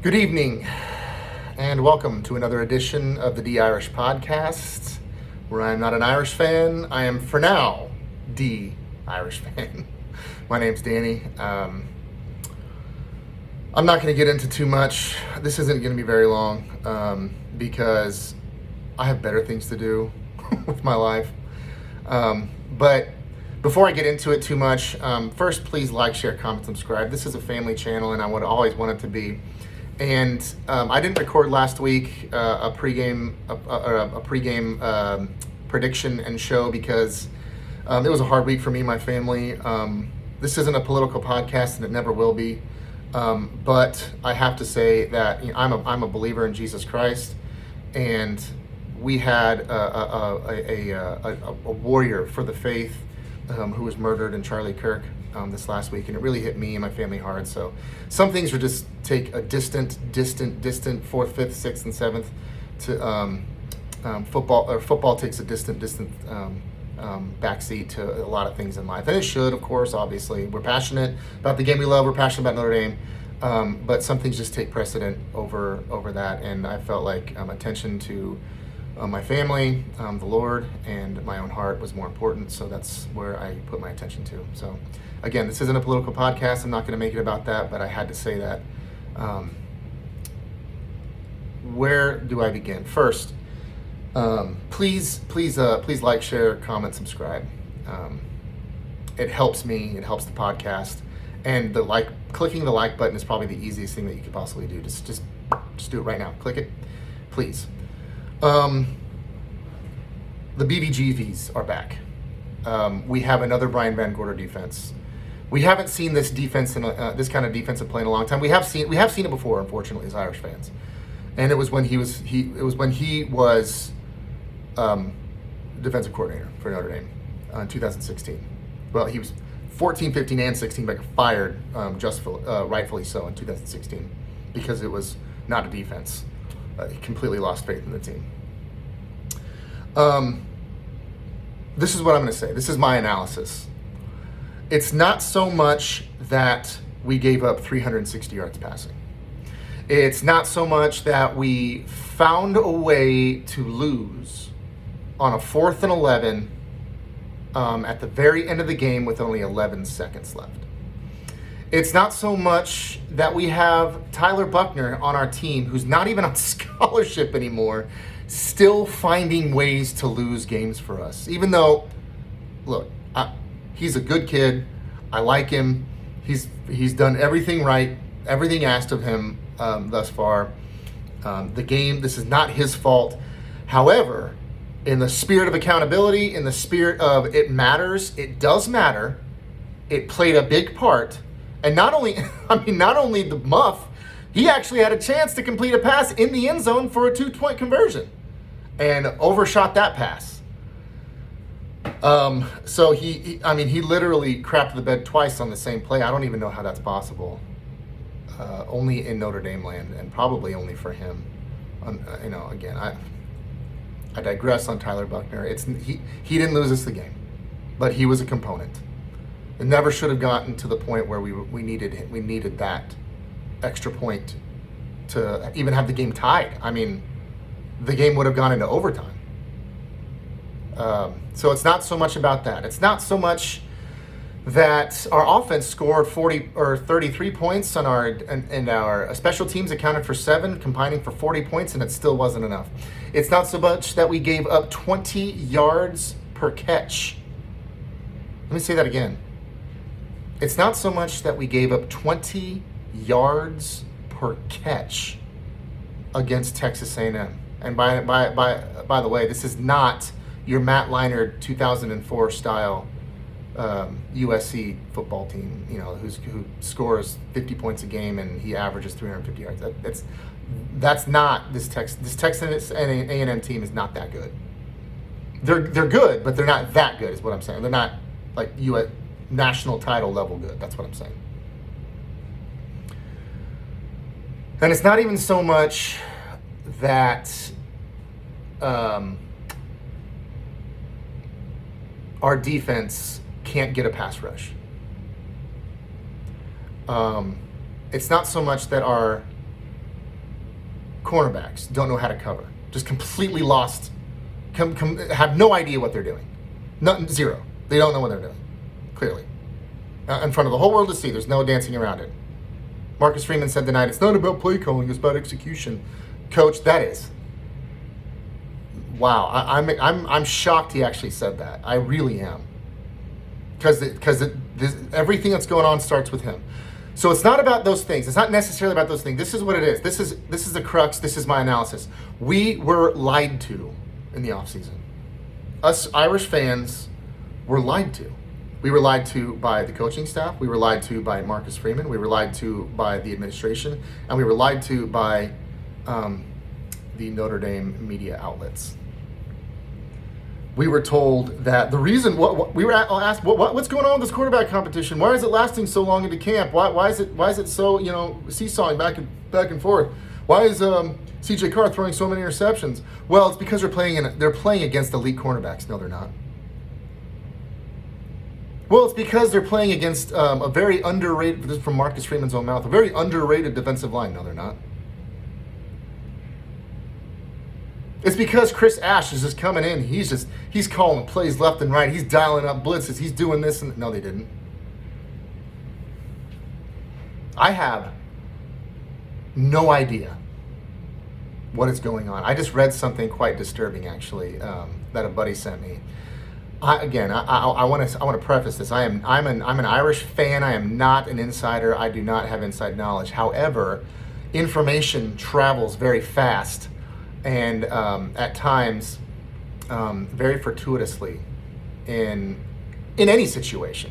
Good evening, and welcome to another edition of the D-Irish podcast, where I am not an Irish fan. I am, for now, D-Irish fan. My name's Danny. I'm not going to get into too much. This isn't going to be very long because I have better things to do with my life. But before I get into it too much, first, please like, share, comment, subscribe. This is a family channel, and I would always want it to be. And I didn't record last week a pregame prediction and show because it was a hard week for me and my family. This isn't a political podcast, and it never will be. But I have to say that I'm a believer in Jesus Christ, and we had a warrior for the faith who was murdered in Charlie Kirk this last week, and it really hit me and my family hard. So some things would just take a distant 4th, 5th, 6th, and 7th to football takes a distant backseat to a lot of things in life, and it should, of course. Obviously, we're passionate about the game we love. We're passionate about Notre Dame, but some things just take precedent over that, and I felt like attention to my family, the Lord, and my own heart was more important, so that's where I put my attention to. So again, this isn't a political podcast. I'm not going to make it about that, but I had to say that. Where do I begin? First, please like, share, comment, subscribe. It helps me. It helps the podcast, and clicking the like button is probably the easiest thing that you could possibly do. Just do it right now. Click it, please. The BeeVeeGeeVees are back. We have another Brian Van Gorder defense. We haven't seen this defense in this kind of defensive play in a long time. We have seen it before, unfortunately, as Irish fans, and it was when he was defensive coordinator for Notre Dame in 2016. Well, he was 14, 15, and 16, but fired rightfully so in 2016 because it was not a defense. He completely lost faith in the team. This is what I'm going to say. This is my analysis. It's not so much that we gave up 360 yards passing. It's not so much that we found a way to lose on a 4th and 11 at the very end of the game with only 11 seconds left. It's not so much that we have Tyler Buckner on our team, who's not even on scholarship anymore, still finding ways to lose games for us. Even though, look, he's a good kid. I like him. He's done everything right, everything asked of him thus far. This is not his fault. However, in the spirit of accountability, in the spirit of it matters, it does matter, it played a big part. And not only the muff, he actually had a chance to complete a pass in the end zone for a 2-point conversion and overshot that pass. So he literally crapped the bed twice on the same play. I don't even know how that's possible. Only in Notre Dame land, and probably only for him. Again, I digress on Tyler Buckner. He didn't lose us the game, but he was a component. It never should have gotten to the point where we needed that extra point to even have the game tied. I mean, the game would have gone into overtime. So it's not so much about that. It's not so much that our offense scored 40 or 33 points on our special teams accounted for 7, combining for 40 points, and it still wasn't enough. It's not so much that we gave up 20 yards per catch. Let me say that again. It's not so much that we gave up 20 yards per catch against Texas A&M. And by the way, this is not your Matt Leinart 2004 style USC football team, who scores 50 points a game and he averages 350 yards. That's not this Texas A&M team is not that good. They're good, but they're not that good, is what I'm saying. They're not like US national title level good. That's what I'm saying. And it's not even so much that our defense can't get a pass rush. It's not so much that our cornerbacks don't know how to cover. Just completely lost, have no idea what they're doing. Zero. They don't know what they're doing, clearly. In front of the whole world to see. There's no dancing around it. Marcus Freeman said tonight, it's not about play calling, it's about execution. Coach, that is. Wow, I'm shocked he actually said that. I really am. Because everything that's going on starts with him. So it's not about those things. It's not necessarily about those things. This is what it is. This is the crux. This is my analysis. We were lied to in the offseason. Us Irish fans were lied to. We were lied to by the coaching staff. We were lied to by Marcus Freeman. We were lied to by the administration. And we were lied to by the Notre Dame media outlets. We were told that the reason we were asked what's going on with this quarterback competition? Why is it lasting so long into camp? Why is it so seesawing back and forth? Why is CJ Carr throwing so many interceptions? Well, it's because they're playing against elite cornerbacks. No, they're not. Well, it's because they're playing against a very underrated, this is from Marcus Freeman's own mouth, a very underrated defensive line. No, they're not. It's because Chris Ash is just coming in. He's calling plays left and right. He's dialing up blitzes. He's doing this. And no, they didn't. I have no idea what is going on. I just read something quite disturbing, actually, that a buddy sent me. I want to preface this. I'm an Irish fan. I am not an insider. I do not have inside knowledge. However, information travels very fast. And at times, very fortuitously, in any situation,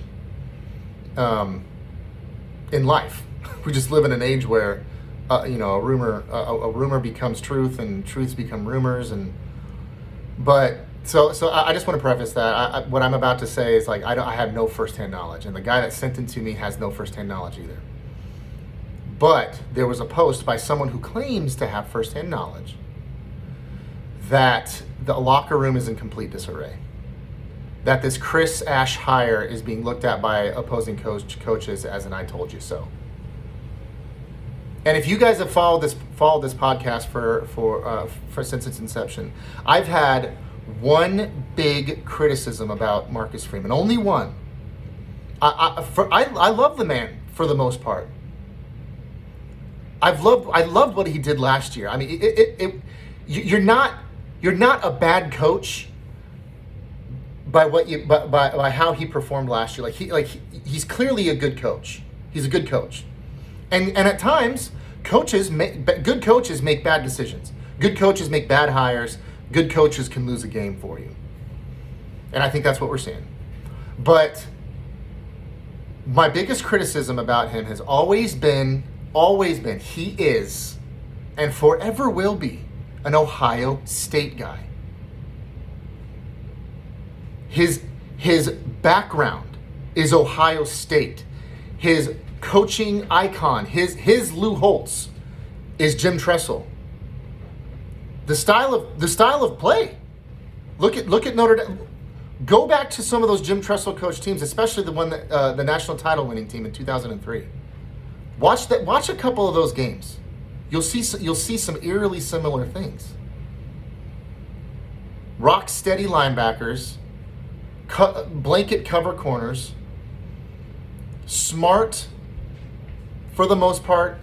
in life, we just live in an age where, a rumor becomes truth, and truths become rumors, So I just want to preface that. What I'm about to say is I have no firsthand knowledge, and the guy that sent it to me has no firsthand knowledge either. But there was a post by someone who claims to have firsthand knowledge that the locker room is in complete disarray. That this Chris Ash hire is being looked at by opposing coaches as an "I told you so." And if you guys have followed this podcast for since its inception, I've had one big criticism about Marcus Freeman. Only one. I love the man for the most part. I loved what he did last year. I mean, you're not a bad coach by how he performed last year. He's clearly a good coach. He's a good coach. And at times, good coaches make bad decisions. Good coaches make bad hires. Good coaches can lose a game for you. And I think that's what we're seeing. But my biggest criticism about him has always been, he is, and forever will be, an Ohio State guy. His background is Ohio State. His coaching icon, his Lou Holtz, is Jim Tressel. The style of play. Look at Notre Dame. Go back to some of those Jim Tressel coach teams, especially the one that the national title winning team in 2003. Watch a couple of those games. You'll see some eerily similar things. Rock steady linebackers, blanket cover corners, smart, for the most part,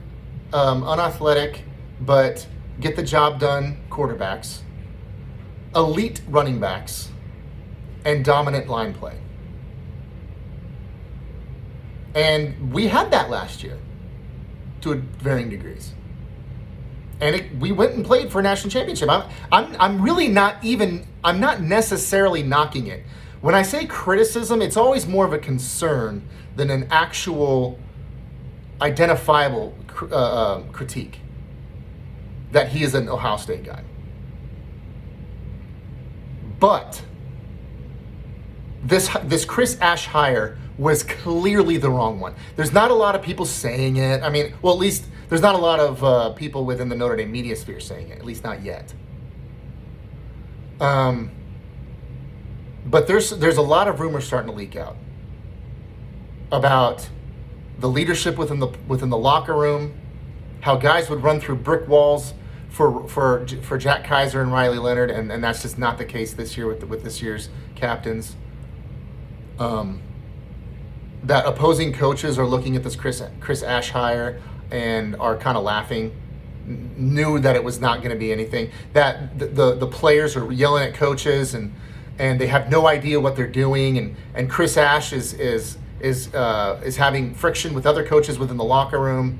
unathletic, but get the job done quarterbacks, elite running backs, and dominant line play. And we had that last year to varying degrees. And we went and played for a national championship. I'm really not I'm not necessarily knocking it. When I say criticism, it's always more of a concern than an actual identifiable critique that he is an Ohio State guy. But this Chris Ash hire was clearly the wrong one. There's not a lot of people saying it. I mean, well, at least there's not a lot of people within the Notre Dame media sphere saying it, at least not yet. But there's a lot of rumors starting to leak out about the leadership within the locker room, how guys would run through brick walls for Jack Kaiser and Riley Leonard, and that's just not the case this year with this year's captains. That opposing coaches are looking at this Chris Ash hire and are kind of laughing, knew that it was not going to be anything. That the players are yelling at coaches and they have no idea what they're doing, and Chris Ash is having friction with other coaches within the locker room.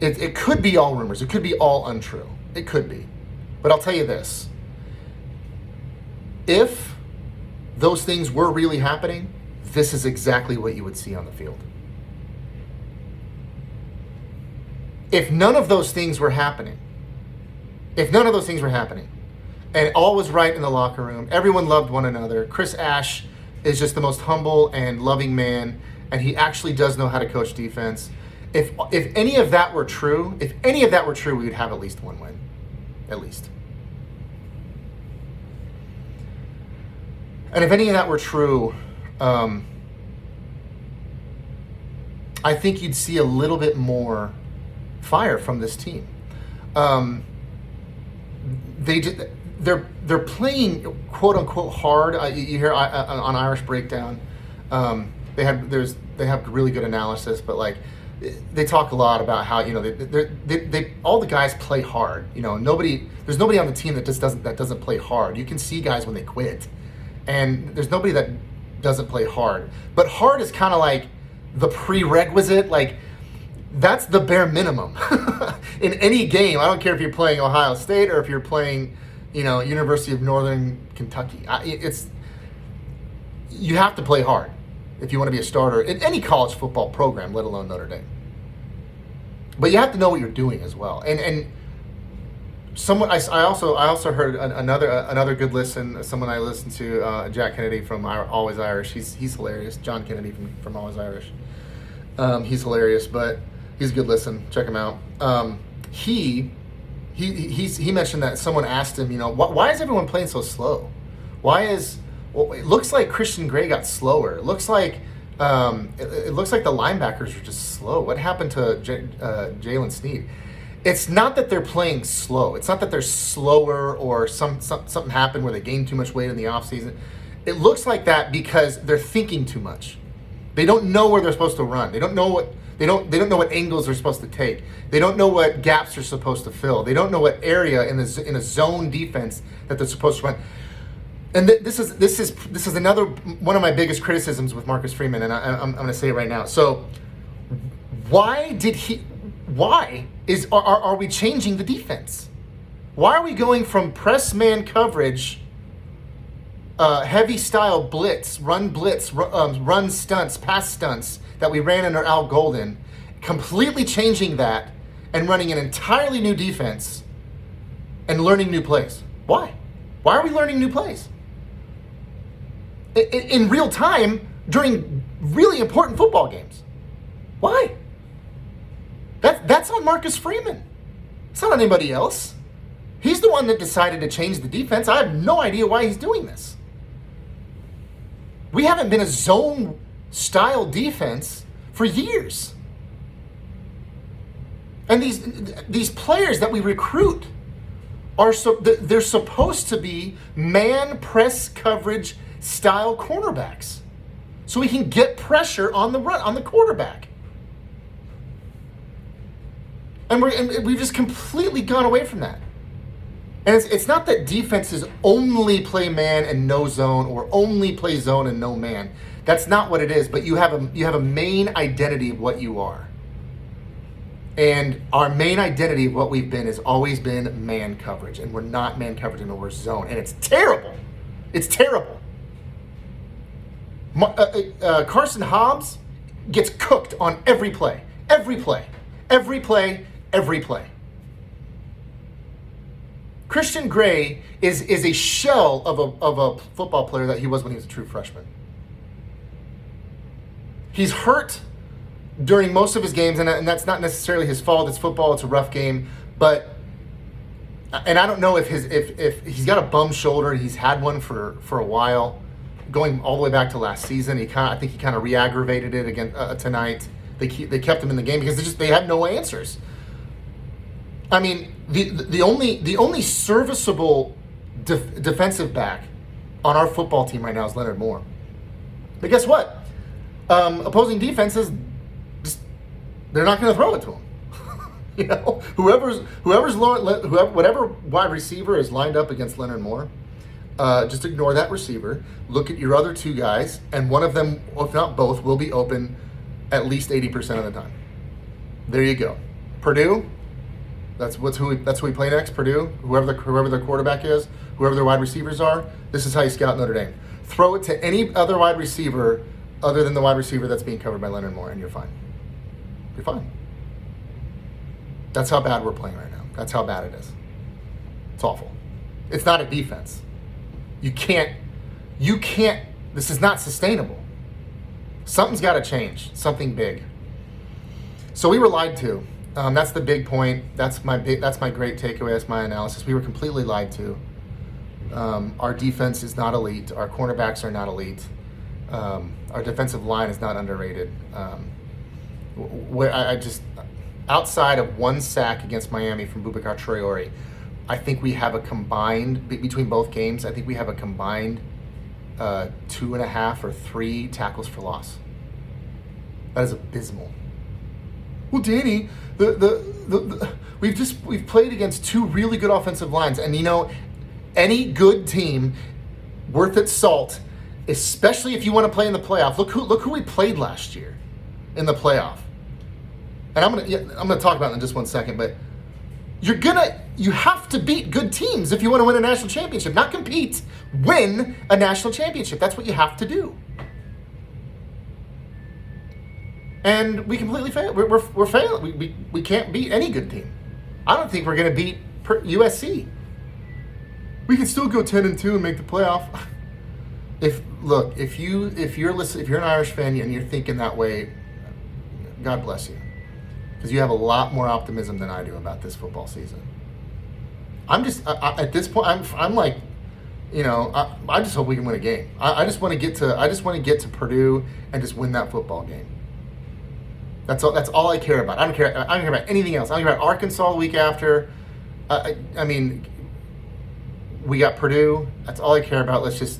It could be all rumors. It could be all untrue. It could be. But I'll tell you this. If those things were really happening, this is exactly what you would see on the field. If none of those things were happening, and all was right in the locker room, everyone loved one another, Chris Ash is just the most humble and loving man, and he actually does know how to coach defense. If any of that were true, we would have at least one win. At least. And if any of that were true, I think you'd see a little bit more fire from this team. They're playing quote unquote hard. You hear on Irish Breakdown, they have really good analysis, but like they talk a lot about how they all the guys play hard. There's nobody on the team that doesn't play hard. You can see guys when they quit, and there's nobody that doesn't play hard. But hard is kind of like the prerequisite, like that's the bare minimum in any game. I don't care if you're playing Ohio State or if you're playing, University of Northern Kentucky. You have to play hard if you want to be a starter in any college football program, let alone Notre Dame. But you have to know what you're doing as well. And someone I also heard another good listen. Someone I listened to, Jack Kennedy from Always Irish. He's hilarious. John Kennedy from Always Irish. He's hilarious, but he's a good listen. Check him out. He mentioned that someone asked him, why is everyone playing so slow? It looks like Christian Gray got slower. It looks like the linebackers are just slow. What happened to Jalen Sneed? It's not that they're playing slow. It's not that they're slower or something happened where they gained too much weight in the offseason. It looks like that because they're thinking too much. They don't know where they're supposed to run. They don't know what angles they're supposed to take. They don't know what gaps they're supposed to fill. They don't know what area in a zone defense that they're supposed to run. And this is another one of my biggest criticisms with Marcus Freeman, and I'm going to say it right now. So, are we changing the defense? Why are we going from press man coverage, heavy style blitz, run stunts, pass stunts that we ran under Al Golden, completely changing that and running an entirely new defense and learning new plays? Why? Why are we learning new plays? In real time during really important football games. Why? That's on Marcus Freeman. It's not on anybody else. He's the one that decided to change the defense. I have no idea why he's doing this. We haven't been a zone style defense for years. And these players that we recruit they're supposed to be man press coverage style cornerbacks, so we can get pressure on the quarterback. And we've just completely gone away from that. And it's not that defenses only play man and no zone, or only play zone and no man. That's not what it is. But you have a main identity of what you are. And our main identity of what we've been has always been man coverage, and we're not man coverage anymore. We're zone, and it's terrible. It's terrible. Carson Hobbs gets cooked on every play. Christian Gray is a shell of a football player that he was when he was a true freshman. He's hurt during most of his games, and that's not necessarily his fault. It's football. It's a rough game, and I don't know if he's got a bum shoulder. He's had one for a while, going all the way back to last season. I think he kind of re-aggravated it again tonight. They kept him in the game because they had no answers. I mean, the only serviceable defensive back on our football team right now is Leonard Moore. But guess what? Opposing defenses, they're not going to throw it to him. You know, whatever wide receiver is lined up against Leonard Moore, just ignore that receiver. Look at your other two guys, and one of them, if not both, will be open at least 80% of the time. There you go. Purdue, that's who we play next. Purdue, whoever their quarterback is, whoever their wide receivers are. This is how you scout Notre Dame. Throw it to any other wide receiver other than the wide receiver that's being covered by Leonard Moore, and you're fine. You're fine. That's how bad we're playing right now. That's how bad it is. It's awful. It's not a defense. You can't, this is not sustainable. Something's got to change, something big. So we were lied to. That's the big point. That's my great takeaway. That's my analysis. We were completely lied to. Our defense is not elite. Our cornerbacks are not elite. Our defensive line is not underrated. Outside of one sack against Miami from Boubacar Traore, I think we have a combined, between both games, I think we have a combined 2.5 or 3 tackles for loss. That is abysmal. Well, Danny, we've played against 2 really good offensive lines, and you know, any good team worth its salt, especially if you want to play in the playoff. Look who we played last year in the playoff. And I'm gonna talk about it in just one second, but you have to beat good teams if you want to win a national championship. Not compete, win a national championship. That's what you have to do. And we completely failed. We're failing. We can't beat any good team. I don't think we're gonna beat USC. We can still go 10-2 and make the playoff. If you're an Irish fan and you're thinking that way, God bless you. Because you have a lot more optimism than I do about this football season. I'm just at this point. I'm like, you know, I just hope we can win a game. I just want to get to Purdue and just win that football game. That's all I care about. I don't care about anything else. I don't care about Arkansas the week after. I mean, we got Purdue. That's all I care about. Let's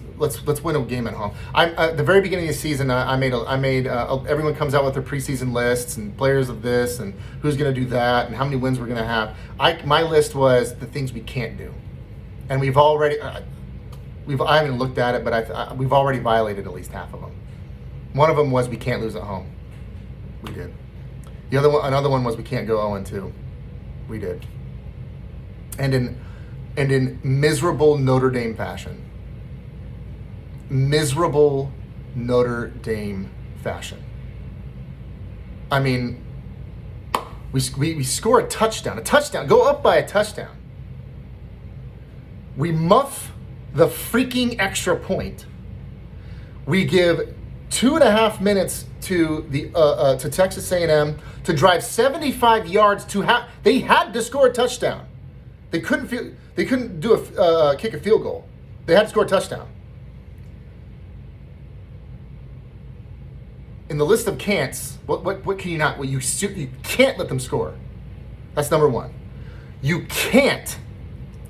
win a game at home. At the very beginning of the season, I made everyone comes out with their preseason lists and players of this and who's going to do that and how many wins we're going to have. My list was the things we can't do, and I haven't looked at it, but we've already violated at least half of them. One of them was we can't lose at home. We did. Another one was we can't go 0-2. We did. And in miserable Notre Dame fashion. Miserable Notre Dame fashion. I mean, we score a touchdown, go up by a touchdown. We muff the freaking extra point. We give 2.5 minutes to Texas A&M to drive 75 yards they had to score a touchdown. They couldn't kick a field goal. They had to score a touchdown. In the list of can'ts, what can you not? Well, you can't let them score. That's number one. You can't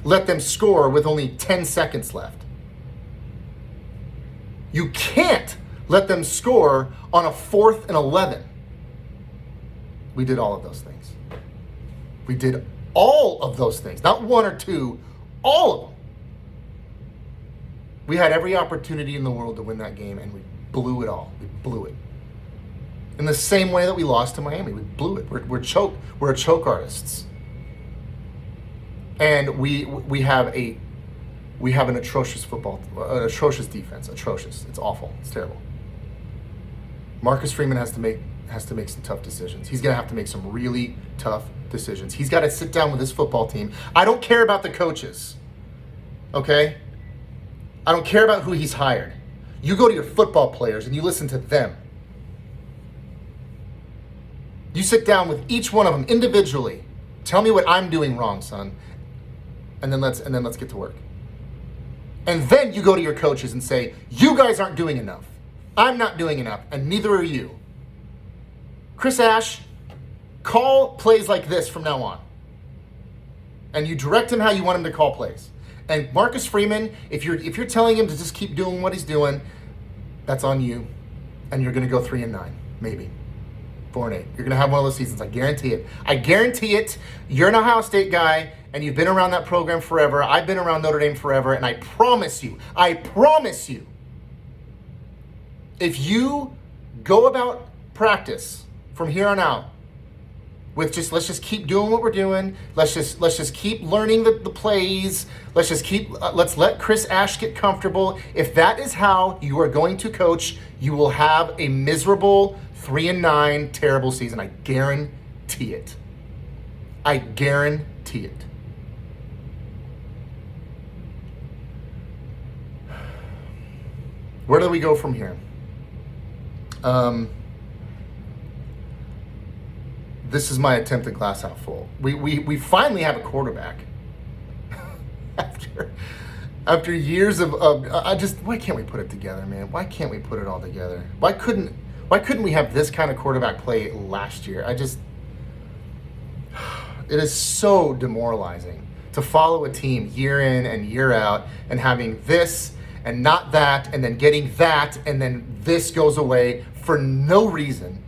let them score with only 10 seconds left. You can't let them score on a 4th and 11. We did all of those things. We did all of those things. Not 1 or 2, all of them. We had every opportunity in the world to win that game, and we blew it all. We blew it. In the same way that we lost to Miami, we blew it. We're choke artists, and we have an atrocious atrocious defense. Atrocious. It's awful. It's terrible. Marcus Freeman has to make some tough decisions. He's gonna have to make some really tough decisions. He's got to sit down with his football team. I don't care about the coaches. Okay? I don't care about who he's hired. You go to your football players and you listen to them. You sit down with each one of them individually. Tell me what I'm doing wrong, son. And then let's get to work. And then you go to your coaches and say, you guys aren't doing enough. I'm not doing enough, and neither are you. Chris Ash, call plays like this from now on. and you direct him how you want him to call plays. And Marcus Freeman, if you're telling him to just keep doing what he's doing, that's on you, and you're going to go 3-9, maybe 4-8. You're going to have one of those seasons. I guarantee it. I guarantee it. You're an Ohio State guy, and you've been around that program forever. I've been around Notre Dame forever, and I promise you, if you go about practice from here on out with let's just keep doing what we're doing. Let's just keep learning the plays. Let's let Chris Ash get comfortable. If that is how you are going to coach, you will have a miserable 3-9 terrible season. I guarantee it. I guarantee it. Where do we go from here? This is my attempt at glass half full. We finally have a quarterback. after years of why can't we put it together, man? Why can't we put it all together? Why couldn't we have this kind of quarterback play last year? It is so demoralizing to follow a team year in and year out and having this and not that, and then getting that, and then this goes away for no reason.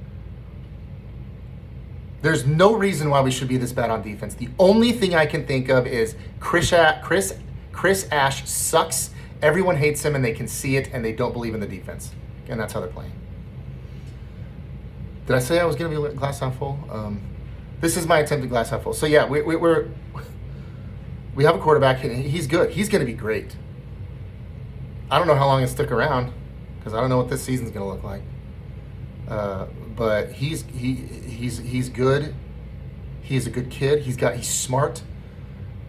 There's no reason why we should be this bad on defense. The only thing I can think of is Chris Ash sucks. Everyone hates him, and they can see it, and they don't believe in the defense. And that's how they're playing. Did I say I was going to be glass half full? This is my attempt at glass half full. So yeah, we have a quarterback, and he's good. He's going to be great. I don't know how long he'll stick around because I don't know what this season's going to look like. But he's good. He's a good kid. He's smart.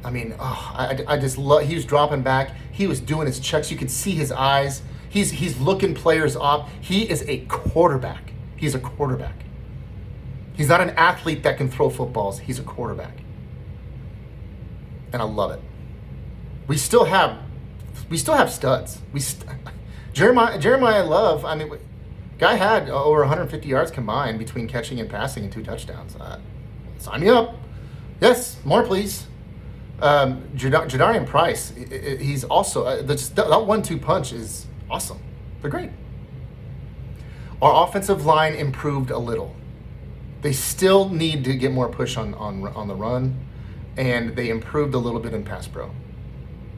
I mean, I just love. He was dropping back. He was doing his checks. You could see his eyes. He's looking players up. He is a quarterback. He's a quarterback. He's not an athlete that can throw footballs. He's a quarterback, and I love it. We still have studs. Jeremiah Love. I mean, guy had over 150 yards combined between catching and passing and 2 touchdowns. Sign me up. Yes, more please. Jadarian Price. He's also that 1-2 punch is awesome. They're great. Our offensive line improved a little. They still need to get more push on the run, and they improved a little bit in pass pro.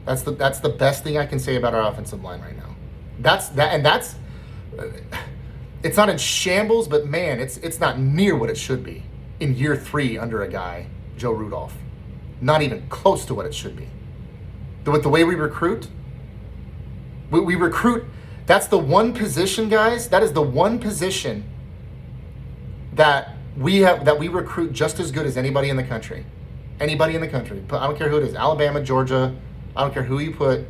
That's the best thing I can say about our offensive line right now. It's not in shambles, but man, it's not near what it should be in year 3 under a guy, Joe Rudolph. Not even close to what it should be. With the way we recruit, we recruit. That's the one position, guys. That is the one position that we recruit just as good as anybody in the country. Anybody in the country. I don't care who it is. Alabama, Georgia. I don't care who you put.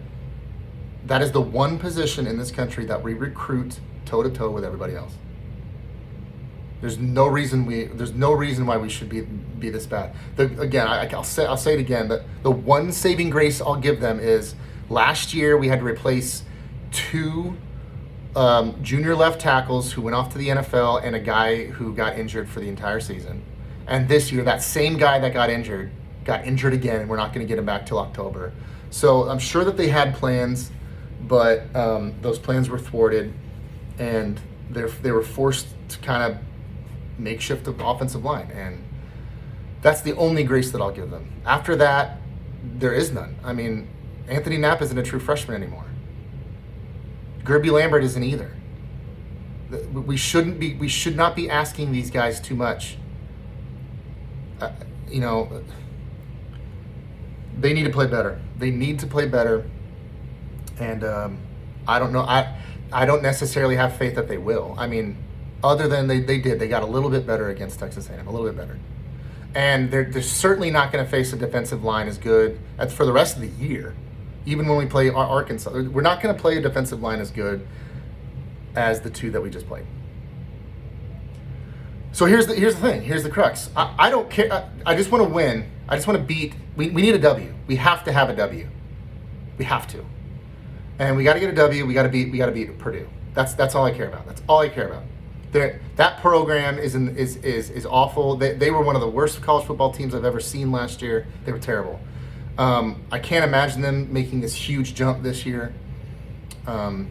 That is the one position in this country that we recruit toe-to-toe with everybody else. There's no reason why we should be this bad. I'll say it again. The one saving grace I'll give them is last year we had to replace 2 junior left tackles who went off to the NFL and a guy who got injured for the entire season. And this year, that same guy that got injured again, and we're not going to get him back till October. So I'm sure that they had plans, but those plans were thwarted, and they were forced to kind of makeshift the offensive line, and that's the only grace that I'll give them. After that, there is none. I mean, Anthony Knapp isn't a true freshman anymore. Gerby Lambert isn't either. We should not be asking these guys too much. They need to play better. They need to play better. And I don't know. I don't necessarily have faith that they will. I mean, other than they did. They got a little bit better against Texas A&M, a little bit better. And they're certainly not going to face a defensive line as good for the rest of the year. Even when we play Arkansas, we're not going to play a defensive line as good as the 2 that we just played. So here's the thing. Here's the crux. I don't care. I just want to win. I just want to beat. We need a W. We have to have a W. We have to. And we got to get a W. We got to beat Purdue. That's all I care about. That's all I care about. That program is awful. They were one of the worst college football teams I've ever seen last year. They were terrible. I can't imagine them making this huge jump this year. They're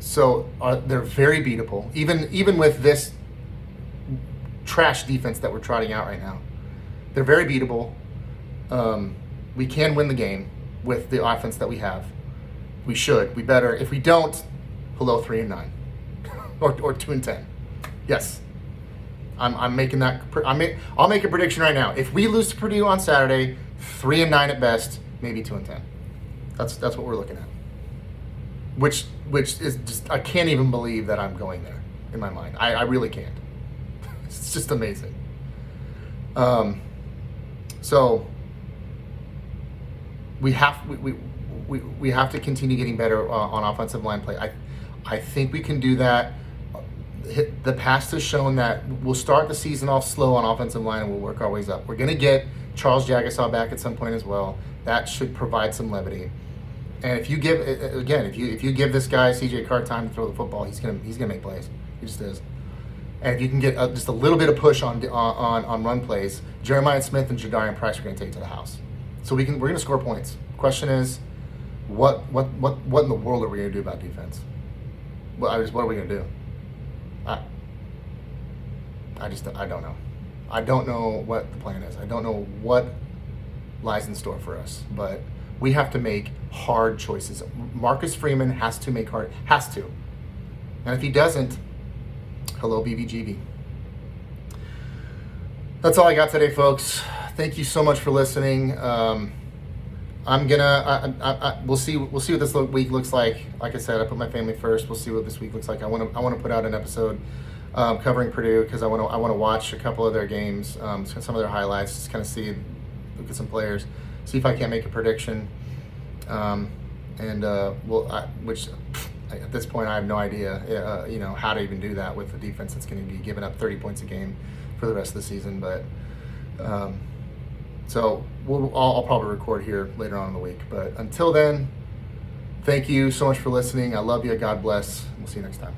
very beatable, even with this trash defense that we're trotting out right now. They're very beatable. We can win the game with the offense that we have. We should. We better. If we don't, hello 3-9 or 2-10. Yes, I'm making that. I'll make a prediction right now. If we lose to Purdue on Saturday, 3-9 at best, maybe 2-10. That's what we're looking at. Which is just, I can't even believe that I'm going there in my mind. I really can't. It's just amazing. So we have to continue getting better on offensive line play. I think we can do that. The past has shown that we'll start the season off slow on offensive line and we'll work our ways up. We're going to get Charles Jagasaw back at some point as well. That should provide some levity. And if you give this guy CJ Carr time to throw the football, he's gonna make plays. He just is. And if you can get just a little bit of push on run plays, Jeremiah Smith and Jadarian Price are going to take it to the house. So we're going to score points. Question is, what in the world are we going to do about defense? What are we going to do? I don't know. I don't know what the plan is. I don't know what lies in store for us. But we have to make hard choices. Marcus Freeman has to. And if he doesn't, hello BeeVeeGeeVee. That's all I got today, folks. Thank you so much for listening. We'll see what this week looks like. Like I said, I put my family first. We'll see what this week looks like. I want to put out an episode covering Purdue because I want to watch a couple of their games, some of their highlights, just kind of look at some players, see if I can't make a prediction. Which at this point I have no idea, how to even do that with the defense that's going to be giving up 30 points a game for the rest of the season. But so I'll probably record here later on in the week. But until then, thank you so much for listening. I love you. God bless. We'll see you next time.